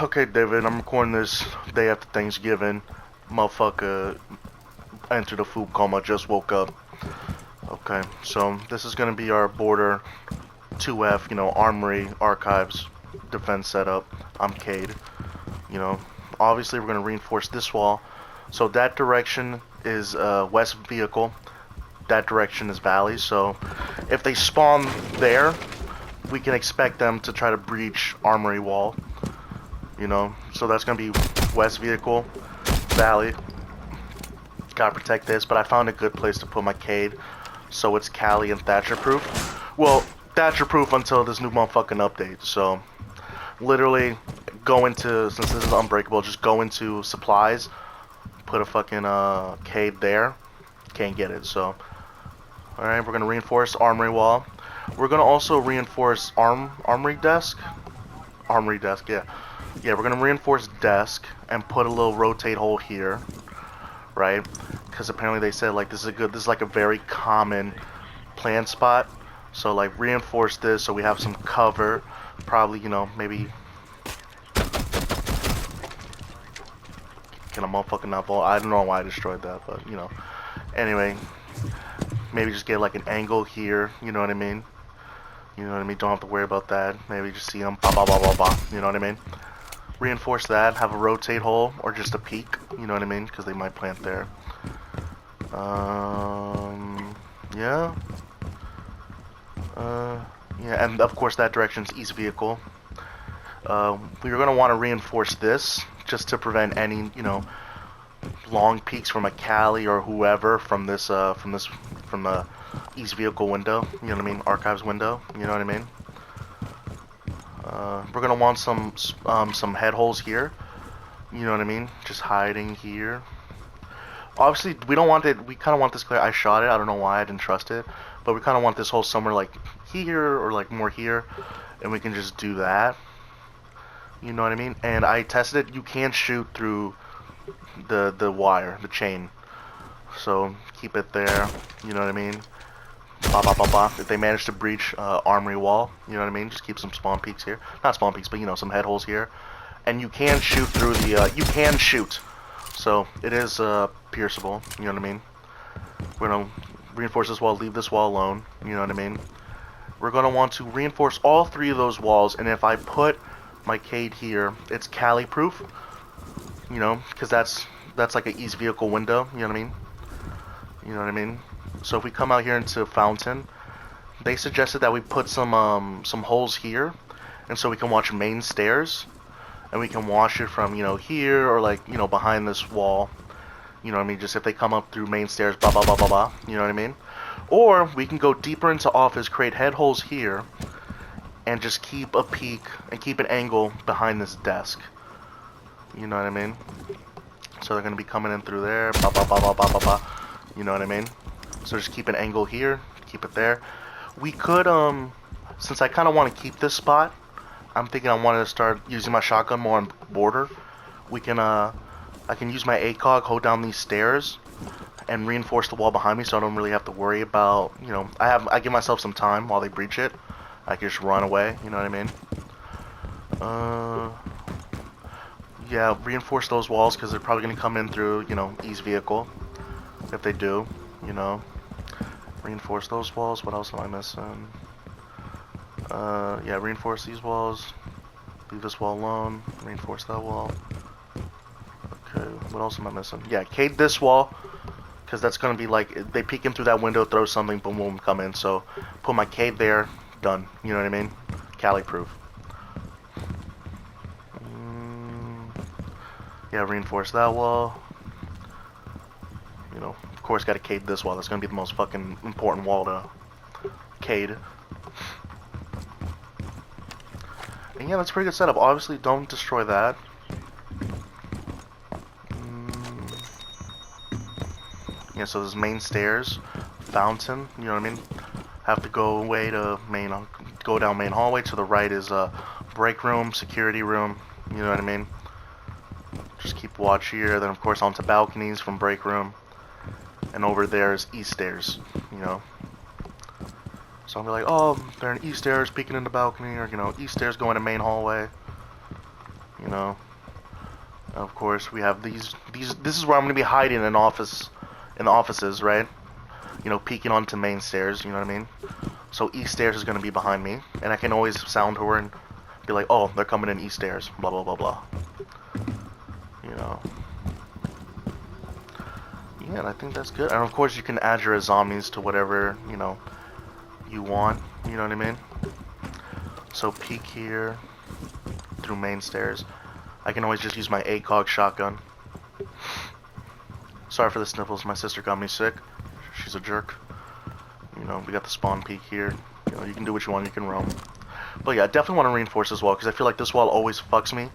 Okay, David, I'm recording this day after Thanksgiving. Motherfucker entered a food coma, just woke up. Okay, so this is gonna be our border 2F, Armory, Archives, defense setup. I'm Cade. Obviously we're gonna reinforce this wall. So that direction is west vehicle. That direction is valley. So if they spawn there, we can expect them to try to breach Armory wall. So that's gonna be west vehicle, valley. Gotta protect this, but I found a good place to put my Cade, so it's Cali and Thatcher proof. Well, Thatcher proof until this new motherfucking update. So literally go into, since this is unbreakable, just go into supplies, put a fucking Cade there. Can't get it. So alright, we're gonna reinforce Armory wall. We're gonna also reinforce Armory desk. Armory desk, yeah. Yeah, we're gonna reinforce desk and put a little rotate hole here, right? Because apparently they said like this is like a very common plant spot. So like reinforce this so we have some cover. Probably, maybe. Can a motherfucker not fall? I don't know why I destroyed that, but Anyway, maybe just get like an angle here. You know what I mean? You know what I mean? Don't have to worry about that. Maybe just see them. Bah, bah, bah, bah, bah. You know what I mean? Reinforce that. Have a rotate hole or just a peak. You know what I mean? Because they might plant there. Yeah. Yeah, and of course that direction's east vehicle. We're gonna want to reinforce this just to prevent any, long peaks from a Cali or whoever from this, from the east vehicle window. You know what I mean? Archives window. You know what I mean? We're gonna want some head holes here. You know what I mean? Just hiding here. Obviously, we don't want it. We kind of want this clear. I shot it. I don't know why I didn't trust it, but we kind of want this hole somewhere like here or like more here, and we can just do that. You know what I mean? And I tested it. You can shoot through the wire, the chain. So keep it there. You know what I mean? Bah, bah, bah, bah. If they manage to breach Armory wall, you know what I mean? Just keep some spawn peaks here. Not spawn peaks, but some head holes here. And you can shoot through the. You can shoot. So it is pierceable. You know what I mean? We're gonna reinforce this wall. Leave this wall alone. You know what I mean? We're gonna want to reinforce all three of those walls. And if I put my Cade here, it's Cali proof. Because that's like an east vehicle window. You know what I mean? You know what I mean? So if we come out here into Fountain, they suggested that we put some holes here, and so we can watch main stairs, and we can watch it from here or like behind this wall. You know what I mean? Just if they come up through main stairs, blah blah blah blah blah. You know what I mean? Or we can go deeper into office, create head holes here, and just keep a peak and keep an angle behind this desk. You know what I mean? So they're gonna be coming in through there, blah blah blah blah blah blah blah. You know what I mean? So just keep an angle here, keep it there. We could, since I kind of want to keep this spot, I'm thinking I wanted to start using my shotgun more on border. We can, I can use my ACOG, hold down these stairs, and reinforce the wall behind me so I don't really have to worry about, I give myself some time while they breach it. I can just run away, you know what I mean? Yeah, reinforce those walls because they're probably going to come in through, east vehicle. If they do, reinforce those walls. What else am I missing? Yeah, reinforce these walls. Leave this wall alone. Reinforce that wall. Okay, what else am I missing? Yeah, Cade this wall. Because that's going to be like, they peek in through that window, throw something, boom, boom, come in. So, put my Cade there, done. You know what I mean? Cali proof. Yeah, reinforce that wall. Of course, gotta Cade this wall. That's gonna be the most fucking important wall to Cade. And yeah, that's a pretty good setup. Obviously, don't destroy that. Yeah, so there's main stairs, fountain. You know what I mean? Have to go away to go down main hallway. To the right is break room, security room. You know what I mean? Just keep watch here. Then of course onto balconies from break room. And over there is east stairs, So I'll be like, oh, they're in east stairs peeking in the balcony, or, east stairs going to main hallway. You know. Of course, we have these. This is where I'm gonna be hiding in the offices, right? You know, peeking onto main stairs. You know what I mean? So east stairs is gonna be behind me, and I can always sound horn, be like, oh, they're coming in east stairs. Blah blah blah blah. You know. Yeah, and I think that's good. And of course, you can add your zombies to whatever you want. You know what I mean? So peek here through main stairs. I can always just use my ACOG shotgun. Sorry for the sniffles. My sister got me sick. She's a jerk. You know, we got the spawn peek here. You know, you can do what you want. You can roam. But yeah, I definitely want to reinforce this wall because I feel like this wall always fucks me.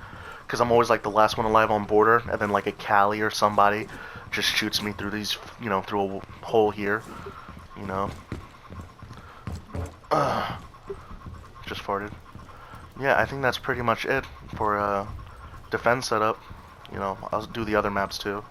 Because I'm always like the last one alive on border, and then like a Cali or somebody just shoots me through these, through a hole here. You know. Just farted. Yeah, I think that's pretty much it for defense setup. You know, I'll do the other maps too.